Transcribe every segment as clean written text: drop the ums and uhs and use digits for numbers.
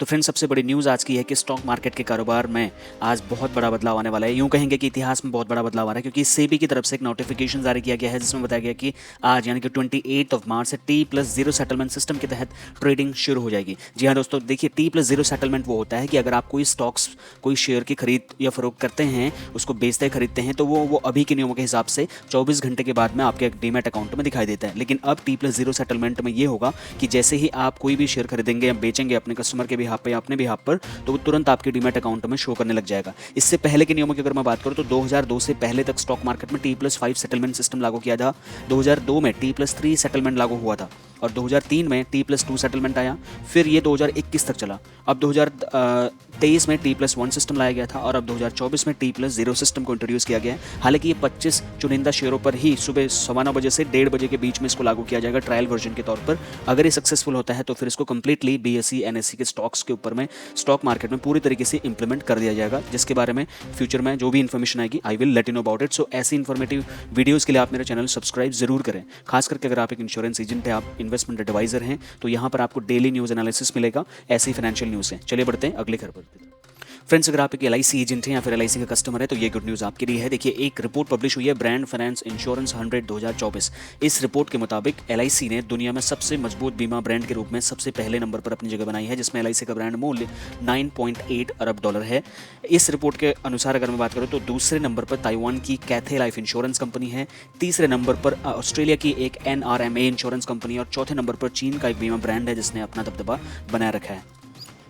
तो फ्रेंड्स, सबसे बड़ी न्यूज़ आज की है कि स्टॉक मार्केट के कारोबार में आज बहुत बड़ा बदलाव आने वाला है। यूँ कहेंगे कि इतिहास में बहुत बड़ा बदलाव आ रहा है, क्योंकि सेबी की तरफ से एक नोटिफिकेशन जारी किया गया है जिसमें बताया गया कि आज यानी कि 28 मार्च से T+0 सेटलमेंट सिस्टम के तहत ट्रेडिंग शुरू हो जाएगी। जी हाँ दोस्तों, देखिए T+0 सेटलमेंट वो होता है कि अगर आप कोई स्टॉक्स, कोई शेयर की खरीद या फरोख्त करते हैं, उसको बेचते खरीदते हैं, तो वो अभी के नियमों के हिसाब से 24 घंटे के बाद में आपके डीमैट अकाउंट में दिखाई देता है। लेकिन अब T+0 सेटलमेंट में ये होगा कि जैसे ही आप कोई भी शेयर खरीदेंगे या बेचेंगे अपने कस्टमर के बिहाफ पे या अपने बिहाफ पर, तो वो तुरंत आपके डीमैट अकाउंट में शो करने लग जाएगा। इससे पहले के नियमों की अगर मैं बात करूं तो 2002 से पहले तक स्टॉक मार्केट में T+5 सेटलमेंट सिस्टम लागू किया था। 2002 में T+3 सेटलमेंट लागू हुआ था और 2003 में T+2 सेटलमेंट आया। फिर ये 2021 तक चला। अब 2023 में T+1 सिस्टम लाया गया था और अब 2024 में T+0 सिस्टम को इंट्रोड्यूस किया गया है। हालांकि ये 25 चुनिंदा शेयरों पर ही सुबह 9:15 बजे से 1:30 बजे के बीच में इसको लागू किया जाएगा ट्रायल वर्जन के तौर पर। अगर ये सक्सेसफुल होता है तो फिर इसको कंप्लीटली BSE NSE के स्टॉक्स के ऊपर में, स्टॉक मार्केट में पूरी तरीके से इंप्लीमेंट कर दिया जाएगा, जिसके बारे में फ्यूचर में जो भी इन्फॉर्मेशन आएगी I will let you know about it. So ऐसी इन्फॉर्मेटिव वीडियोज़ के लिए आप मेरे चैनल सब्सक्राइब जरूर करें। खास करके अगर आप एक इंश्योरेंस एजेंट है, आप इन्वेस्टमेंट एडवाइजर हैं, तो यहाँ पर आपको डेली न्यूज़ एनालिसिस मिलेगा, ऐसी फाइनेंशियल न्यूज़ है। चलिए बढ़ते हैं अगली खबर पर। फ्रेंड्स, अगर आप एक LIC एजेंट हैं या फिर LIC का कस्टमर है तो ये गुड न्यूज़ आपके लिए है। देखिए, एक रिपोर्ट पब्लिश हुई है ब्रांड फाइनेंस इंश्योरेंस 100 2024। इस रिपोर्ट के मुताबिक LIC ने दुनिया में सबसे मजबूत बीमा ब्रांड के रूप में सबसे पहले नंबर पर अपनी जगह बनाई है, जिसमें LIC का ब्रांड मूल्य $9.8 अरब है। इस रिपोर्ट के अनुसार अगर मैं बात करूँ तो दूसरे नंबर पर ताइवान की कैथे लाइफ इंश्योरेंस कंपनी है, तीसरे नंबर पर ऑस्ट्रेलिया की एक NRMA इंश्योरेंस कंपनी और चौथे नंबर पर चीन का एक बीमा ब्रांड है जिसने अपना दबदबा बनाए रखा है।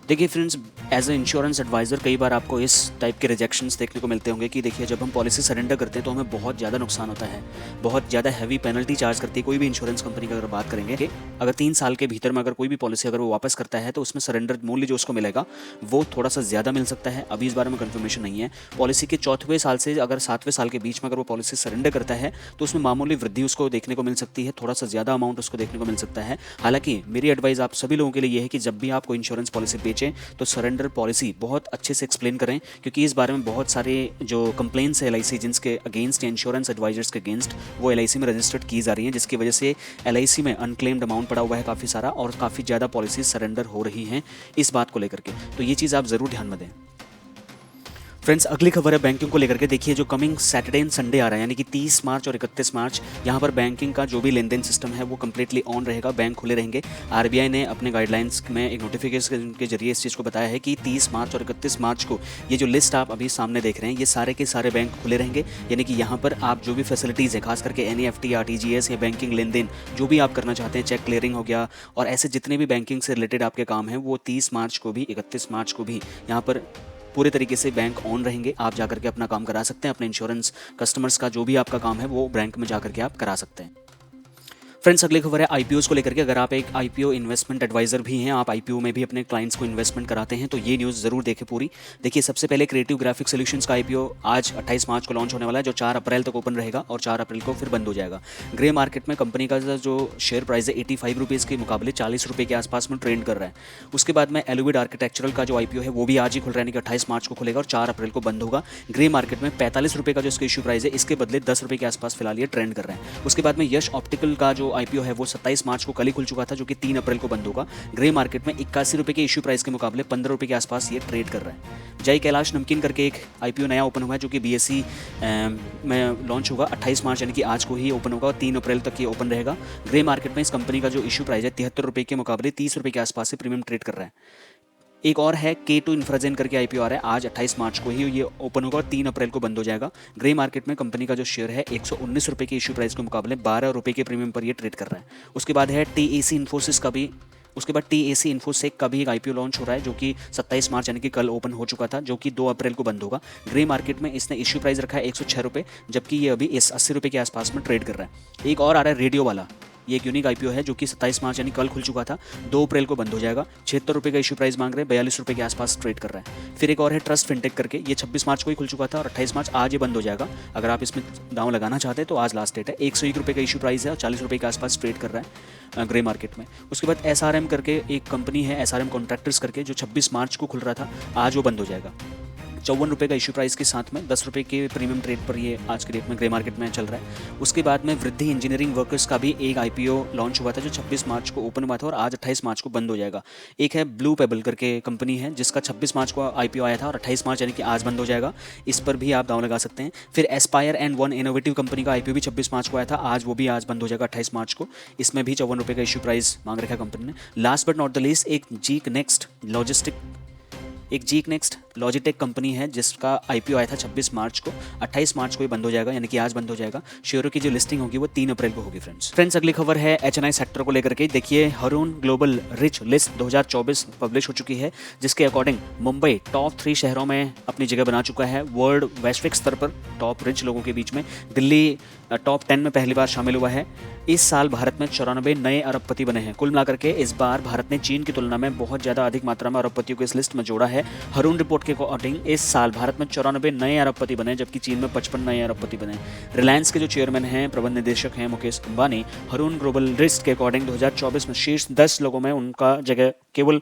देखिए friends, as a insurance adviser कई बार आपको इस टाइप के रिजेक्शंस देखने को मिलते होंगे कि देखिए, जब हम पॉलिसी सरेंडर करते हैं तो हमें बहुत ज़्यादा नुकसान होता है, बहुत ज़्यादा हैवी पेनल्टी चार्ज करती है कोई भी इंश्योरेंस कंपनी की। अगर बात करेंगे कि अगर 3 साल के भीतर में अगर कोई भी पॉलिसी अगर वो वापस करता है तो उसमें सरेंडर मूल्य जो उसको मिलेगा वो थोड़ा सा ज़्यादा मिल सकता है। अभी इस बारे में कन्फर्मेशन नहीं है। पॉलिसी के 4वें साल से अगर 7वें साल के बीच में अगर वो पॉलिसी सरेंडर करता है तो उसमें मामूली वृद्धि उसको देखने को मिल सकती है, थोड़ा सा ज़्यादा अमाउंट उसको देखने को मिल सकता है। हालांकि मेरी एडवाइस आप सभी लोगों के लिए ये है कि जब भी आप कोई इंश्योरेंस पॉलिसी बेचें तो सरेंडर पॉलिसी बहुत अच्छे से एक्सप्लेन करें, क्योंकि इस बारे में बहुत सारे जो कंप्लेंट्स है LIC एजेंट्स के अगेंस्ट या इंश्योरेंस एडवाइजर्स के अगेंस्ट वो LIC में रजिस्टर्ड की जा रही हैं, जिसकी वजह से LIC में अनक्लेम्ड अमाउंट पड़ा हुआ है काफ़ी सारा और काफ़ी ज़्यादा पॉलिसीज सरेंडर हो रही हैं इस बात को लेकर के। तो ये चीज़ आप ज़रूर ध्यान में दें। फ्रेंड्स, अगली खबर है बैंकिंग को लेकर के। देखिए, जो कमिंग सैटरडे एंड संडे आ रहा है यानी कि 30 मार्च और 31 मार्च, यहाँ पर बैंकिंग का जो भी लेन देन सिस्टम है वो कम्प्लीटली ऑन रहेगा, बैंक खुले रहेंगे। RBI ने अपने गाइडलाइंस में एक नोटिफिकेशन के जरिए इस चीज़ को बताया है कि 30 मार्च और 31 मार्च को ये जो लिस्ट आप अभी सामने देख रहे हैं, ये सारे के सारे बैंक खुले रहेंगे। यानी कि यहाँ पर आप जो भी फैसिलिटीज़ है, खास करके NEFT, RTGS या बैंकिंग लेन देन जो भी आप करना चाहते हैं, चेक क्लियरिंग हो गया और ऐसे जितने भी बैंकिंग से रिलेटेड आपके काम हैं, वो 30 मार्च को भी 31 मार्च को भी यहाँ पर पूरे तरीके से बैंक ऑन रहेंगे। आप जाकर के अपना काम करा सकते हैं, अपने इंश्योरेंस कस्टमर्स का जो भी आपका काम है वो बैंक में जाकर के आप करा सकते हैं। फ्रेंड्स, अगली खबर है IPOs को लेकर के। अगर आप एक IPO इन्वेस्टमेंट एडवाइजर भी हैं, आप IPO में भी अपने क्लाइंट्स को इन्वेस्टमेंट कराते हैं, तो ये न्यूज़ ज़रूर देखें पूरी। देखिए, सबसे पहले क्रिएटिव ग्राफिक्स सॉल्यूशंस का IPO आज 28 मार्च को लॉन्च होने वाला है, जो 4 अप्रैल तक ओपन रहेगा और 4 अप्रैल को फिर बंद हो जाएगा। ग्रे मार्केट में कंपनी का जो शेयर प्राइस है 85 रुपीज़ के मुकाबले 40 रुपये के आसपास में ट्रेंड कर रहा है। उसके बाद में एलुविड आर्किटेक्चरल का जो IPO है वो भी आज ही खुल रहा है, यानी कि 28 मार्च को खुलेगा और 4 अप्रैल को बंद होगा। ग्रे मार्केट में 45 रुपये का जो इसका इशू प्राइस है, इसके बदले 10 रुपये के आसपास फिलहाल ये ट्रेंड कर रहा है। उसके बाद में यश ऑप्टिकल का जो IPO है वो 27 मार्च को कल ही खुल चुका था, जो कि 3 अप्रैल को बंद होगा। ग्रे मार्केट में 81 रुपये के इशू प्राइस के मुकाबले 15 रुपये के आसपास ये ट्रेड कर रहा है। जय कैलाश नमकीन करके एक IPO नया ओपन हुआ है, जो कि BSE में लॉन्च होगा 28 मार्च यानी कि आज को ही ओपन होगा और 3 अप्रैल तक ये ओपन रहेगा। ग्रे मार्केट में इस कंपनी का जो इशू प्राइस है 73 रुपये के मुकाबले 30 रुपये के आसपास से प्रीमियम ट्रेड कर रहा है। एक और है K2 इंफ्राजेन करके IPO आ रहा है, आज 28 मार्च को ही ये ओपन होगा और 3 अप्रैल को बंद हो जाएगा। ग्रे मार्केट में कंपनी का जो शेयर है 119 रुपये के इशू प्राइस के मुकाबले 12 रुपये के प्रीमियम पर ये ट्रेड कर रहा है। उसके बाद है TAC इन्फोसिस का भी एक IPO लॉन्च हो रहा है, जो कि 27 मार्च यानी कि कल ओपन हो चुका था, जो कि 2 अप्रैल को बंद होगा। ग्रे मार्केट में इसने इशू प्राइस रखा है 106 रुपये, जबकि ये अभी 80 रुपये के आसपास में ट्रेड कर रहा है। एक और आ रहा है रेडियो वाला, ये एक यूनिक IPO है जो कि 27 मार्च यानी कल खुल चुका था, 2 अप्रैल को बंद हो जाएगा। 76 रुपये का इशू प्राइस मांग रहे हैं, 42 रुपये के आसपास ट्रेड कर रहा है। फिर एक और है ट्रस्ट फिनटेक करके, ये 26 मार्च को ही खुल चुका था और 28 मार्च आज ये बंद हो जाएगा। अगर आप इसमें दांव लगाना चाहते हैं तो आज लास्ट डेट है। 101 रुपये का इशू प्राइस है और 40 रुपये के आसपास ट्रेड कर रहा है ग्रे मार्केट में। उसके बाद SRM करके एक कंपनी है, SRM कॉन्ट्रैक्टर्स करके, जो 26 मार्च को खुल रहा था, आज वो बंद हो जाएगा। ₹54 का इशू प्राइस के साथ में 10 रुपये के प्रीमियम ट्रेड पर ये आज के डेट में ग्रे मार्केट में चल रहा है। उसके बाद में वृद्धि इंजीनियरिंग वर्कर्स का भी एक IPO लॉन्च हुआ था जो 26 मार्च को ओपन हुआ था और आज 28 मार्च को बंद हो जाएगा। एक है ब्लू पेबल करके कंपनी है जिसका 26 मार्च को IPO आया था और 28 मार्च यानी कि आज बंद हो जाएगा। इस पर भी आप दांव लगा सकते हैं। फिर Aspire and one innovative company का IPO भी 26 मार्च को आया था, आज वो भी आज बंद हो जाएगा 28 मार्च को। इसमें भी ₹54 का इशू प्राइस मांग रखा है कंपनी ने। Last but not the least एक जीक नेक्स्ट लॉजिटेक कंपनी है जिसका IPO आया था 26 मार्च को, 28 मार्च को ये बंद हो जाएगा यानी कि आज बंद हो जाएगा। शेयरों की जो लिस्टिंग होगी वो 3 अप्रैल को होगी। फ्रेंड्स अगली खबर है HNI सेक्टर को लेकर के। देखिए Haroon global rich list 2024 publish हो चुकी है जिसके अकॉर्डिंग मुंबई टॉप 3 शहरों में अपनी जगह बना चुका है वर्ल्ड वैश्विक स्तर पर टॉप रिच लोगों के बीच में। दिल्ली टॉप 10 में पहली बार शामिल हुआ है। इस साल भारत में 94 नए अरबपति बने हैं। कुल मिलाकर के इस बार भारत ने चीन की तुलना में बहुत ज़्यादा अधिक मात्रा में अरबपतियों को इस लिस्ट में जोड़ा है। हरून रिपोर्ट के अकॉर्डिंग इस साल भारत में 94 नए अरबपति बने जबकि चीन में 55 नए अरबपति बने। रिलायंस के जो चेयरमैन हैं प्रबंध निदेशक हैं मुकेश अंबानी, हरून ग्लोबल लिस्ट के अकॉर्डिंग 2024 में शीर्ष 10 लोगों में उनका जगह केवल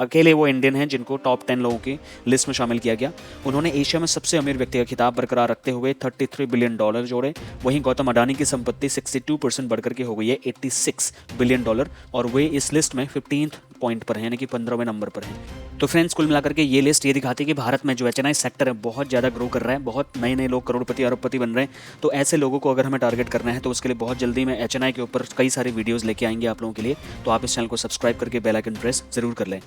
अकेले वो इंडियन हैं जिनको टॉप 10 लोगों की लिस्ट में शामिल किया गया। उन्होंने एशिया में सबसे अमीर व्यक्ति का खिताब बरकरार रखते हुए $33 बिलियन जोड़े। वहीं गौतम अडानी की संपत्ति 62% बढ़कर के हो गई है $86 बिलियन और वे इस लिस्ट में 15th पॉइंट पर हैं यानी कि 15वें नंबर पर हैं। तो फ्रेंड्स कुल मिलाकर के ये लिस्ट ये दिखाती है कि भारत में जो HNI सेक्टर है बहुत ज़्यादा ग्रो कर रहा है, बहुत नए लोग करोड़पति अरबपति बन रहे हैं। तो ऐसे लोगों को अगर हमें टारगेट करना है तो उसके लिए बहुत जल्दी मैं HNI के ऊपर कई सारे वीडियोज़ लेके आएंगे आप लोगों के लिए। तो आप इस चैनल को सब्सक्राइब करके बेल आइकन प्रेस जरूर कर लें।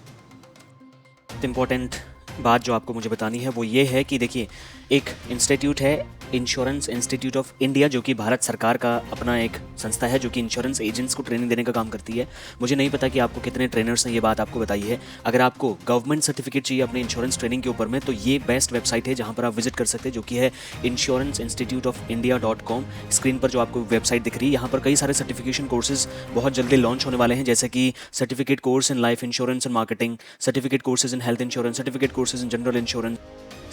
इम्पॉर्टेंट बात जो आपको मुझे बतानी है वो ये है कि देखिए एक इंस्टीट्यूट है इंश्योरेंस इंस्टीट्यूट ऑफ इंडिया जो कि भारत सरकार का अपना एक संस्था है जो कि इंश्योरेंस एजेंट्स को ट्रेनिंग देने का काम करती है। मुझे नहीं पता कि आपको कितने ट्रेनर्स ने ये बात आपको बताई है। अगर आपको गवर्नमेंट सर्टिफिकेट चाहिए अपने इंश्योरेंस ट्रेनिंग के ऊपर में तो ये बेस्ट वेबसाइट है जहाँ पर आप विजिट कर सकते हैं जो कि है insuranceInstituteofIndia.com। स्क्रीन पर जो आपको वेबसाइट दिख रही है यहाँ पर कई सारे सर्टिफिकेशन कोर्सेज बहुत जल्दी लॉन्च होने वाले हैं जैसे कि certificate course in life insurance and marketing, certificate courses in health insurance, certificate courses in general insurance,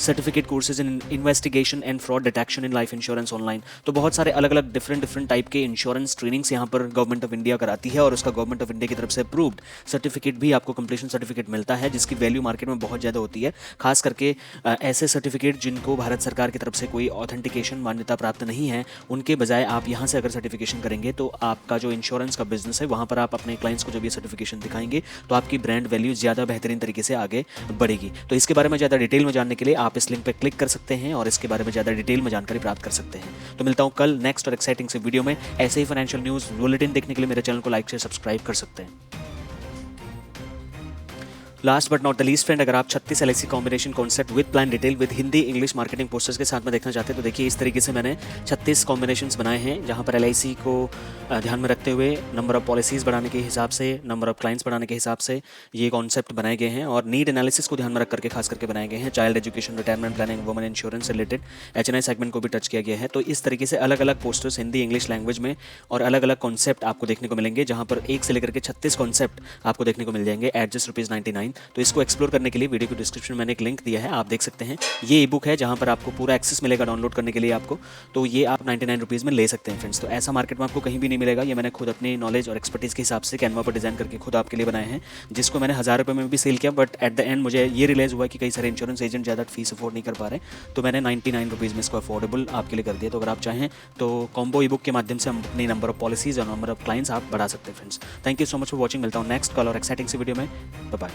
certificate courses in investigation and fraud detection in life insurance online. तो बहुत सारे अलग अलग डिफरेंट टाइप के इंश्योरेंस ट्रेनिंग्स यहाँ पर government of India कराती है और उसका गवर्नमेंट ऑफ इंडिया की तरफ से अप्रूव्ड सर्टिफिकेट भी आपको कंप्लीशन सर्टिफिकेट मिलता है जिसकी वैल्यू मार्केट में बहुत ज़्यादा होती है। खास करके ऐसे सर्टिफिकेट जिनको भारत सरकार की तरफ से कोई ऑथेंटिकेशन मान्यता प्राप्त नहीं है उनके बजाय आप यहाँ से अगर सर्टिफिकेशन करेंगे तो आपका जो इंश्योरेंस का बिजनेस है वहाँ पर आप अपने क्लाइंट्स को जब ये सर्टिफिकेशन दिखाएंगे तो आपकी ब्रांड वैल्यू ज़्यादा बेहतरीन तरीके से आगे बढ़ेगी। तो इसके बारे में ज़्यादा डिटेल में जानने के लिए आप इस लिंक पर क्लिक कर सकते हैं और इसके बारे में ज़्यादा डिटेल में जानकारी प्राप्त कर सकते हैं। तो मिलता हूं कल नेक्स्ट और एक्साइटिंग से वीडियो में। ऐसे ही फाइनेंशियल न्यूज़ बुलेटिन देखने के लिए मेरे चैनल को लाइक से सब्सक्राइब कर सकते हैं। Last but not the least friend, अगर आप 36 LIC combination concept with plan detail with Hindi English marketing posters के साथ में देखना चाहते हैं तो देखिए इस तरीके से मैंने 36 कॉम्बिनेशंस बनाए हैं जहां पर LIC को ध्यान में रखते हुए नंबर ऑफ पॉलिसीज़ बढ़ाने के हिसाब से, नंबर ऑफ क्लाइंट्स बढ़ाने के हिसाब से ये कॉन्सेप्ट बनाए गए हैं और नीड एनालिसिस को ध्यान में रख करके खास करके बनाए गए हैं। Child education, retirement planning, women insurance related HNI segment को भी टच किया गया है। तो इस तरीके से अलग अलग पोस्टर्स हिंदी इंग्लिश लैंग्वेज में और अलग अलग कॉन्सेप्ट आपको देखने को मिलेंगे जहां पर 1 से लेकर के 36 कॉन्सेप्ट आपको देखने को मिल जाएंगे एट जस्ट ₹99। तो इसको एक्सप्लोर करने के लिए वीडियो को डिस्क्रिप्शन में मैंने एक लिंक दिया है, आप देख सकते हैं। ये ई बुक है जहां पर आपको पूरा एक्सेस मिलेगा डाउनलोड करने के लिए आपको, तो ये आप ₹99 में ले सकते हैं फ्रेंड्स। तो ऐसा मार्केट में आपको कहीं भी नहीं मिलेगा। ये मैंने खुद अपनी नॉलेज और एक्सपर्टीज़ के हिसाब से कैनवा पर डिज़ाइन करके खुद आपके लिए बनाए हैं जिसको मैंने ₹1000 में भी सेल किया। बट एट द एंड मुझे ये रियलाइज़ हुआ कि कई सारे इंश्योरेंस एजेंट ज़्यादा फीस अफोर्ड नहीं कर पा रहे, तो मैंने ₹99 में इसको अफोर्डेबल आपके लिए कर दिया। तो अगर आप चाहें तो कॉम्बो ई बुक के माध्यम से हम अपनी नंबर ऑफ पॉलिसीज़ और नंबर ऑफ क्लाइंट्स आप बढ़ा सकते हैं friends. Thank you so much for watching. मिलता हूँ नेक्स्ट कॉल और एक्साइटिंग सी वीडियो में। Bye bye.